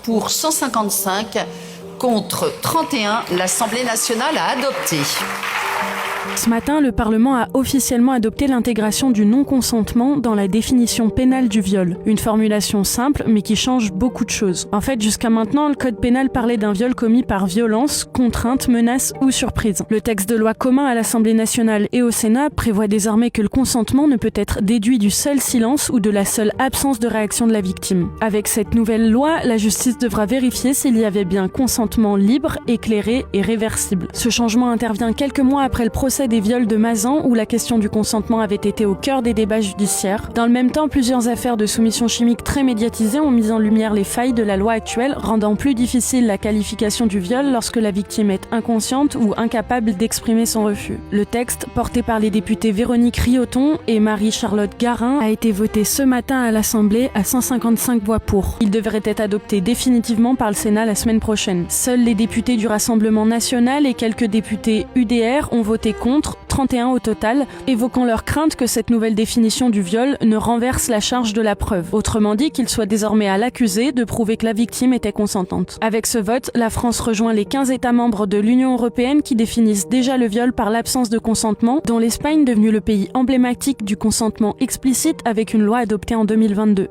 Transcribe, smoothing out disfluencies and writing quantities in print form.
Pour 155 contre 31, l'Assemblée nationale a adopté. Ce matin, le Parlement a officiellement adopté l'intégration du non-consentement dans la définition pénale du viol. Une formulation simple, mais qui change beaucoup de choses. En fait, jusqu'à maintenant, le code pénal parlait d'un viol commis par violence, contrainte, menace ou surprise. Le texte de loi commun à l'Assemblée nationale et au Sénat prévoit désormais que le consentement ne peut être déduit du seul silence ou de la seule absence de réaction de la victime. Avec cette nouvelle loi, la justice devra vérifier s'il y avait bien consentement libre, éclairé et réversible. Ce changement intervient quelques mois après le procès des viols de Mazan où la question du consentement avait été au cœur des débats judiciaires. Dans le même temps, plusieurs affaires de soumission chimique très médiatisées ont mis en lumière les failles de la loi actuelle, rendant plus difficile la qualification du viol lorsque la victime est inconsciente ou incapable d'exprimer son refus. Le texte, porté par les députés Véronique Rioton et Marie-Charlotte Garin, a été voté ce matin à l'Assemblée à 155 voix pour. Il devrait être adopté définitivement par le Sénat la semaine prochaine. Seuls les députés du Rassemblement national et quelques députés UDR ont voté contre, 31 au total, évoquant leur crainte que cette nouvelle définition du viol ne renverse la charge de la preuve. Autrement dit, qu'il soit désormais à l'accusé de prouver que la victime était consentante. Avec ce vote, la France rejoint les 15 États membres de l'Union européenne qui définissent déjà le viol par l'absence de consentement, dont l'Espagne, devenue le pays emblématique du consentement explicite avec une loi adoptée en 2022.